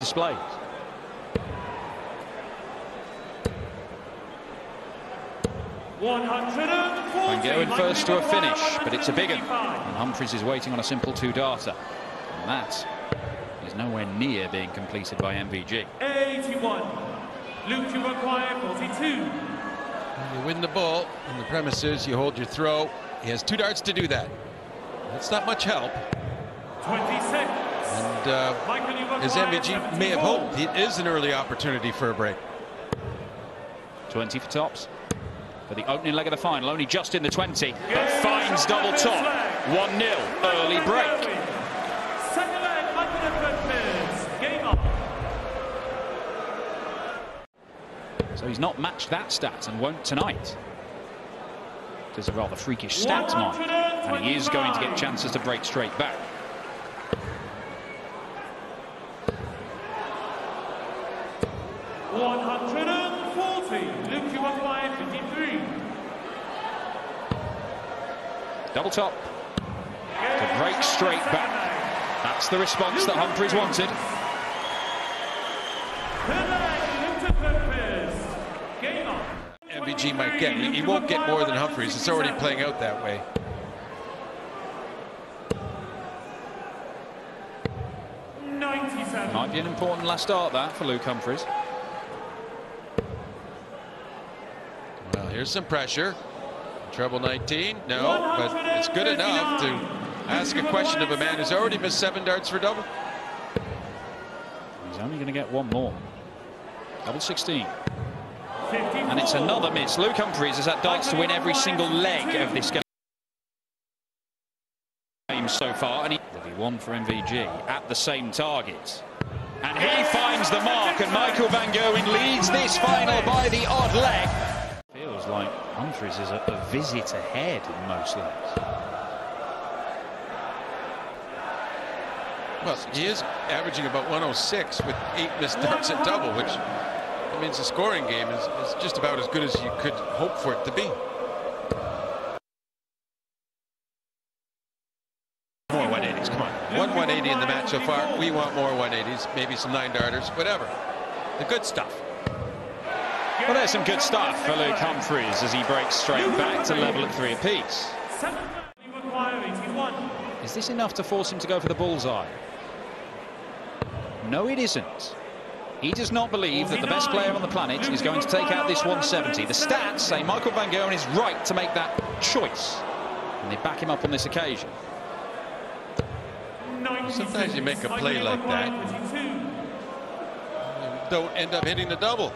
Displays. Van Gogh first to a finish, but it's a big one. And Humphries is waiting on a simple two-darter. And that is nowhere near being completed by MVG. 81. Luke, you require 42. You win the ball on the premises, you hold your throw. He has 2 darts to do that. That's not much help. 26. And as MVG may have hoped, it is an early opportunity for a break. 20 for tops. For the opening leg of the final, only just in the 20, but finds double top. 1-0, early break. Second leg, Betfred. Game up. So he's not matched that stat and won't tonight. There's a rather freakish stat, Mike, and he is going to get chances to break straight back. Double top to break straight back. That's the response that Humphries wanted. MVG might get. He won't get more than Humphries. It's already playing out that way. Might be an important last start that for Luke Humphries. Well, here's some pressure. Treble 19, no, but it's good enough to ask a question of a man who's already missed 7 darts for double. He's only going to get 1 more. Double 16. And it's another miss. Luke Humphries has had darts to win every single leg of this game so far, and there'll be 1 for MVG at the same target. And he finds the mark, and Michael Van Gogh leads this final by the odd leg. Feels like Humphries is a visit ahead in most legs. Well, he is averaging about 106 with 8 missed darts at double, which means the scoring game is just about as good as you could hope for it to be. More 180s, come on. 180 in the match so far. We want more 180s, maybe some 9-darters, whatever. The good stuff. Well, there's some good stuff for Luke Humphries as he breaks straight back to level at 3 apiece. Is this enough to force him to go for the bullseye? No, it isn't. He does not believe that the best player on the planet is going to take out this 170. The stats say Michael Van Gogh is right to make that choice, and they back him up on this occasion. Sometimes you make a play like that, don't end up hitting the double.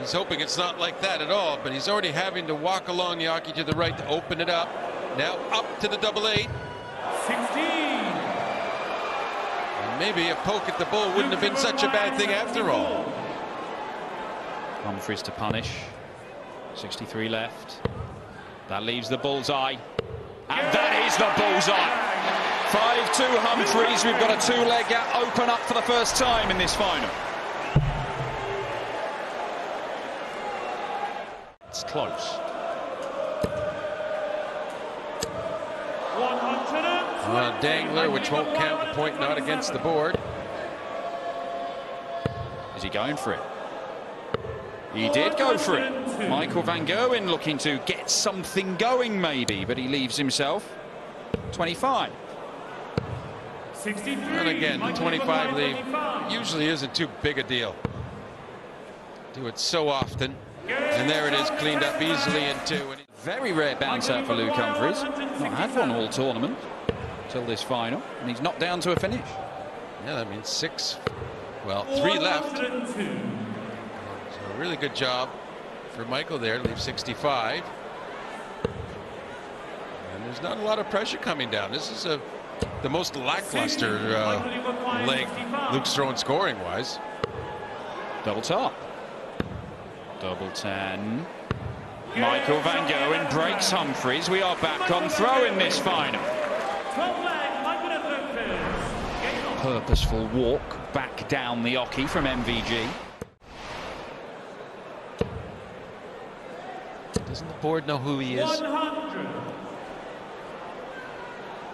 He's hoping it's not like that at all, but he's already having to walk along the hockey to the right to open it up. Now up to the double 8. 16. And maybe a poke at the bull wouldn't have been such a bad thing after all. Humphries to punish. 63 left. That leaves the bullseye. And that is the bullseye. 5-2 Humphries. We've got a 2-leg gap open up for the first time in this final. It's close. Dangler, which won't count, the point not against the board. Is he going for it? He did go for it. Michael Van Gogh looking to get something going maybe, but he leaves himself 25. 63. And again, the 25 lead usually isn't too big a deal. Do it so often. And there it is, cleaned up easily in 2. Very rare bounce out for Luke Humphries. Not had one all tournament till this final, and he's knocked down to a finish. Yeah, that means 6. Well, 3 left. So a really good job for Michael there, leave 65. And there's not a lot of pressure coming down. This is the most lackluster leg Luke's throwing scoring-wise. Double top. Double 10. Michael Van Gogh breaks Humphries. We are back on throw in this final. Purposeful walk back down the hockey from MVG. Doesn't the board know who he is? 100.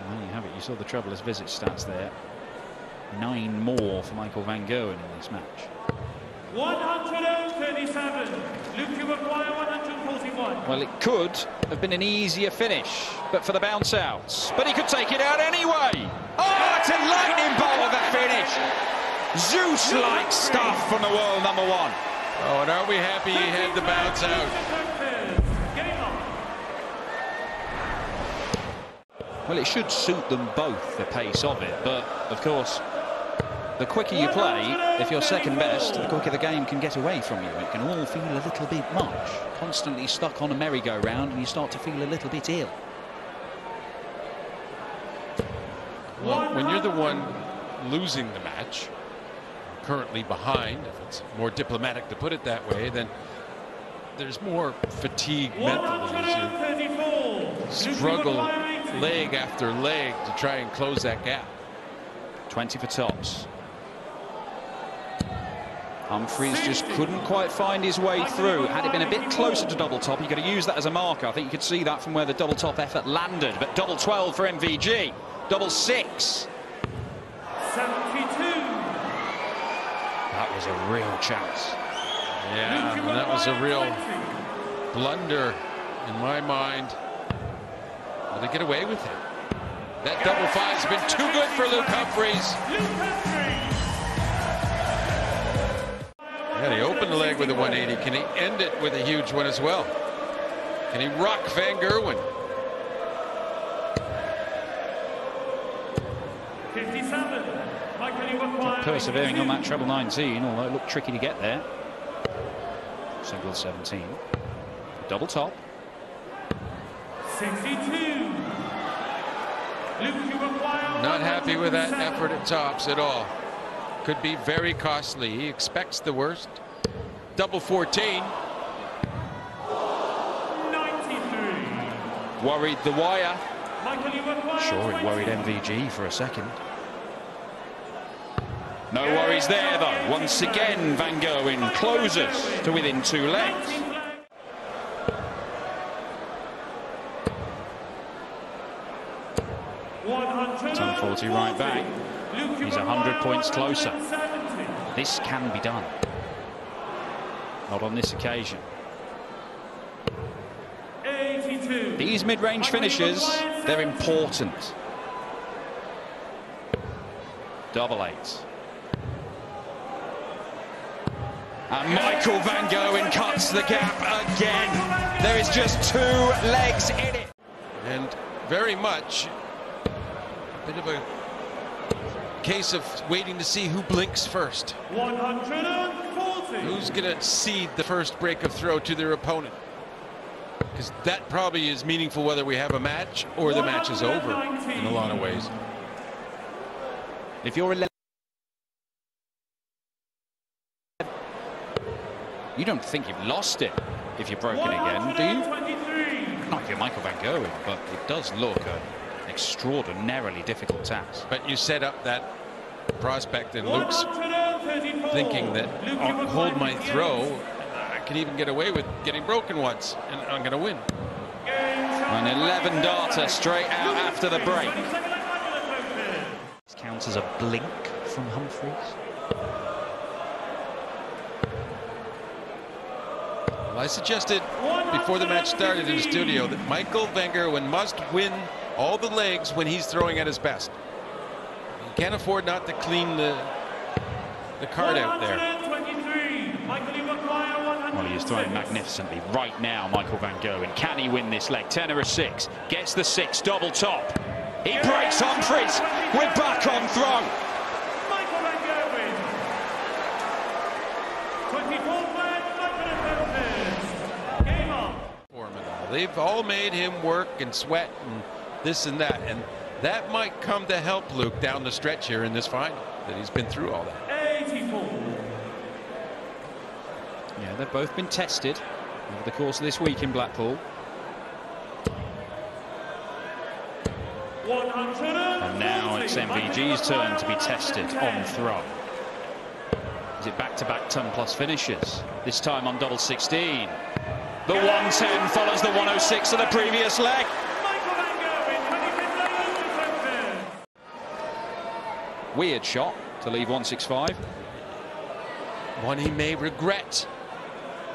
Well, you have it. You saw the troublous visit stats there. 9 more for Michael Van Gerwen in this match. 137. Luke, you require 141. Well, it could have been an easier finish, but for the bounce outs. But he could take it out anyway. Oh, it's a lightning bolt of a finish. Zeus-like stuff from the world number 1. Oh, and are we happy he had the bounce out? Well, it should suit them both, the pace of it, but of course, the quicker you play, if you're second best, the quicker the game can get away from you. It can all feel a little bit much. Constantly stuck on a merry-go-round and you start to feel a little bit ill. Well, when you're the one losing the match, currently behind, if it's more diplomatic to put it that way, then there's more fatigue mentally as you struggle leg after leg to try and close that gap. 20 for tops. Humphries just couldn't quite find his way through. Had it been a bit closer to double top, he could have used that as a marker. I think you could see that from where the double top effort landed. But double 12 for MVG. Double 6. 72. That was a real chance. Yeah, and that was a real blunder in my mind. Will they get away with it? That double 5's been too good for Luke Humphries. Yeah, he opened the leg with a 180. Can he end it with a huge one as well? Can he rock Van Gerwen? 57. Persevering on that treble 19, although it looked tricky to get there. Single 17. Double top. 62. Not happy with that effort at tops at all. Could be very costly. He expects the worst. Double 14. 93. Worried the wire. Sure, it worried MVG for a second. No worries there, though. Once again, Van Gerwen closes to within 2 legs. Ton 40 right back. He's 100 points closer. This can be done. Not on this occasion. 82. These mid-range finishes, they're important. Double 8. And Michael Van Gerwen cuts the gap again. There is just 2 legs in it. And very much a bit of a case of waiting to see who blinks first. 140. Who's going to cede the first break of throw to their opponent? Because that probably is meaningful whether we have a match or the match is over in a lot of ways. If you're 11, you don't think you've lost it if you're broken again, do you? Not if you're Michael Van Gerwen, but it does look an extraordinarily difficult task. But you set up that prospect in Luke's thinking that I'll hold my throw. I can even get away with getting broken once, and I'm going to win. An 11 darter straight out after the break. This counts as a blink from Humphries. Well, I suggested before the match started in the studio that Michael Van Gerwen must win all the legs when he's throwing at his best. He can't afford not to clean the card out there. Well, he is throwing magnificently right now, Michael Van Gerwen. Can he win this leg? 10 or a 6. Gets the 6, double top. He breaks Humphries. We're back on throw. Michael Van Gerwen. 24 flags, game on. They've all made him work and sweat and this and that, and that might come to help Luke down the stretch here in this final, that he's been through all that. 84. Yeah, they've both been tested over the course of this week in Blackpool. And now it's MVG's turn to be tested on throw. Is it back-to-back ton plus finishes? This time on double 16. The 110 follows the 106 of the previous leg. Weird shot to leave 165. One he may regret.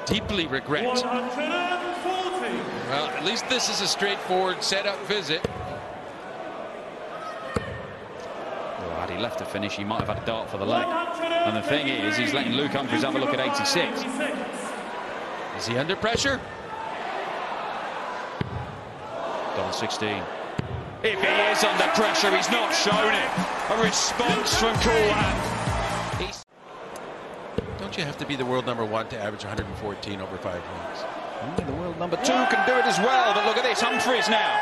Deeply regret. 140. Well, at least this is a straightforward setup visit. Well, had he left to finish, he might have had a dart for the leg. And the thing is, he's letting Luke Humphries have a look at 86. Is he under pressure? Double 16. If he is under pressure, he's not shown it. A response from Coolhand. Don't you have to be the world #1 to average 114 over 5 rounds? Only the world #2 can do it as well. But look at this, Humphries now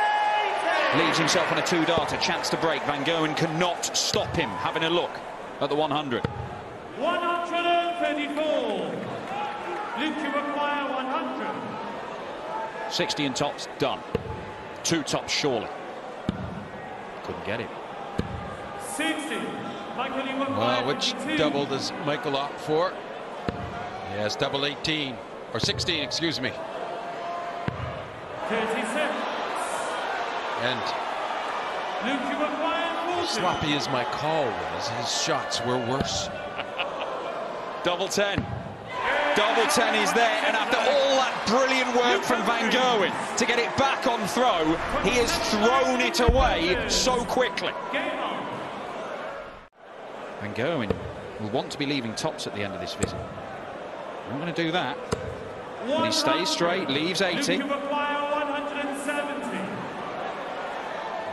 leaves himself on a 2-darter. Chance to break. Van Gerwen cannot stop him. Having a look at the 100. 134. Luke, you require 100. 60 and tops, done. 2 tops, surely. Couldn't get it. 60. Michael, you require Well, which 52. double does Michael opt for? Yes, double 18. Or 16, excuse me. 36. And Luke, you require 40. sloppy as my call was, his shots were worse. Double 10. Double 10 is there, and after all that brilliant work from Van Gerwen to get it back on throw, he has thrown it away so quickly. Game on. Van Gerwen will want to be leaving tops at the end of this visit. I'm going to do that. But he stays straight, leaves 80. Luke, you require 170.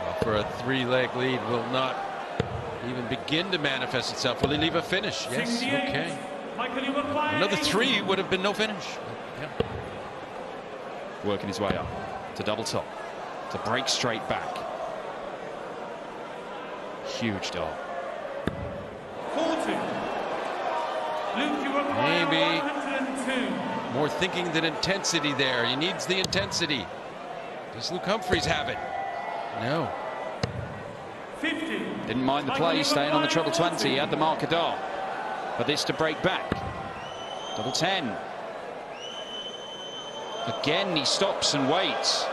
Well, for a 3-leg lead will not even begin to manifest itself. Will he leave a finish? Yes, 68. okay. Michael, you require Another 80. 3 would have been no finish. Yeah. Working his way up to double top, to break straight back. Huge dart. 40. Luke, you require Maybe 102. more thinking than intensity there. He needs the intensity. Does Luke Humphries have it? No. 50. Didn't mind the play, staying on the treble 20. He had the marker dart. But this to break back. Double 10. Again, he stops and waits.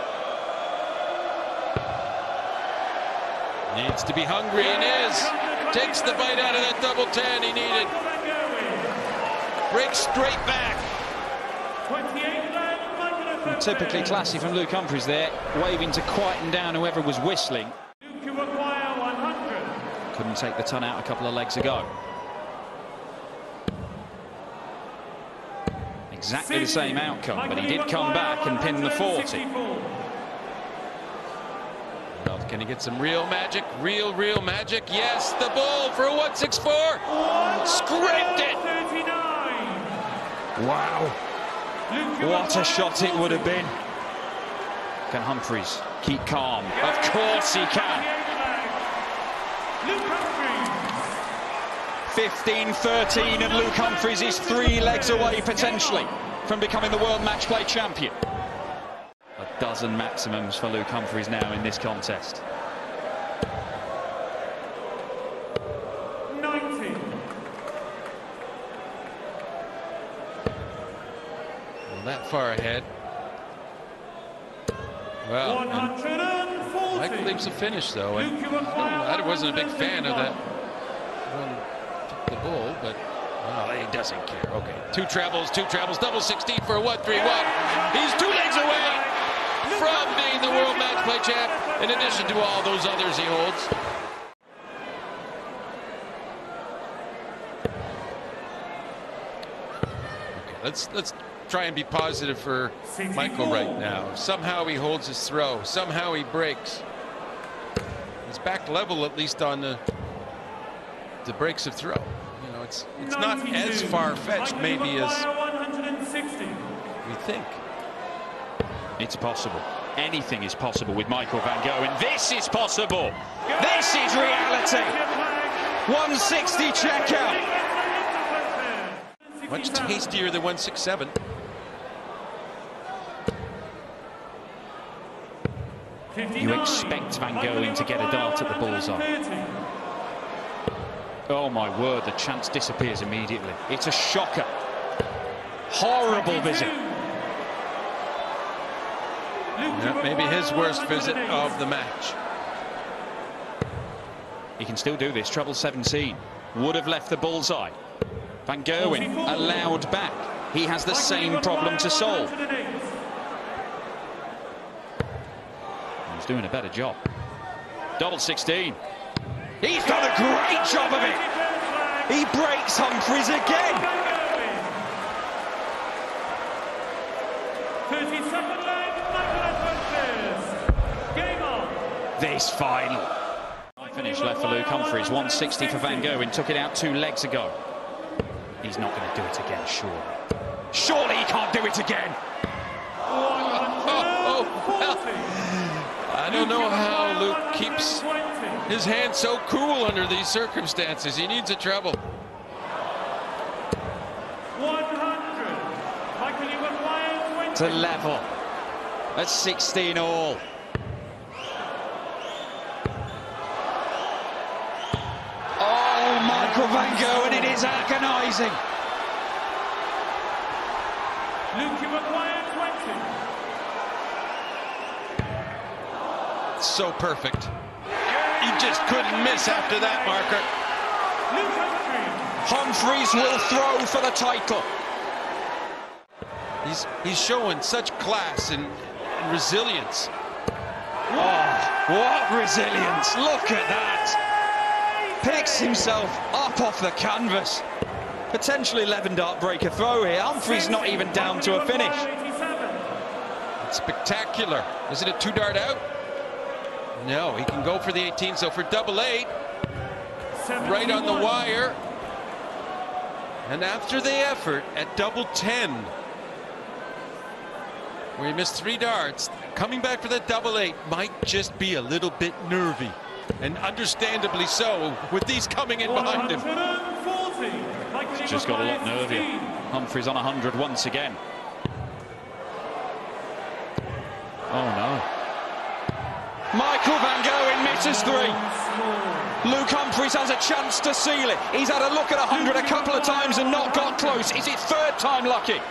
Needs to be hungry and is. Takes the bite out of that double 10 he needed. Breaks straight back. 28 left. Typically classy from Luke Humphries there, waving to quieten down whoever was whistling. Luke, you require 100. Couldn't take the ton out a couple of legs ago. Exactly the same outcome, but he did come back and pin the 40. Well, can he get some real magic? Real magic? Yes, the ball for a 164. Scraped it. 39. Wow. Luke, you What a require shot it would have 40. been. Can Humphries keep calm? Of course he can. Luke Humphries. 15-13, and Luke Humphries is 3 legs away potentially from becoming the World Matchplay champion. A dozen maximums for Luke Humphries now in this contest. 90. Well, that far ahead. Well, 140. Michael leaves a finish though, and Luke, you require I wasn't a big fan of that one. The bull, but well, he doesn't care. Okay, two trebles, double 16 for a 131. He's 2 legs away from being the World Matchplay champ, in addition to all those others he holds. Okay, let's try and be positive for Michael right now. Somehow he holds his throw. Somehow he breaks. He's back level at least on the breaks of throw. You know, it's not 92. as far-fetched maybe as 160. we think. It's possible. Anything is possible with Michael Van Gerwen. This is possible. This is reality. 160 checkout. Much tastier than 167. You expect Van Gerwen to get a dart at the bullseye. Oh my word, the chance disappears immediately. It's a shocker. Horrible visit. Yeah, maybe his worst visit of the match. He can still do this. Treble 17. Would have left the bullseye. Van Gerwen allowed back. He has the same problem to solve. He's doing a better job. Double 16. He's done a great job of it. He breaks Humphries again. 32nd leg, game on. This final. Finish left for Luke Humphries. 160 for Van Gerwen. Took it out 2 legs ago. He's not going to do it again, surely. Surely he can't do it again. I don't know how Luke keeps his hand so cool under these circumstances. He needs a treble. 100. To level. At 16 all. Oh, Michael Van Gerwen, it is agonising. Luke, you require 20. So perfect. He just couldn't miss after that marker. Humphries will throw for the title. He's showing such class and resilience. Oh, what resilience. Look at that. Picks himself up off the canvas. Potentially 11-dart breaker throw here. Humphries not even down to a finish. It's spectacular. Is it a 2-dart out? No, he can go for the 18, so for double 8, right on the wire. And after the effort at double 10, where he missed 3 darts, coming back for that double 8 might just be a little bit nervy, and understandably so, with these coming in behind him. He's just got a lot nervier. Humphries on 100 once again. Oh no. Michael Van Gerwen misses 3. Luke Humphries has a chance to seal it. He's had a look at 100 a couple of times and not got close. Is it 3rd time lucky?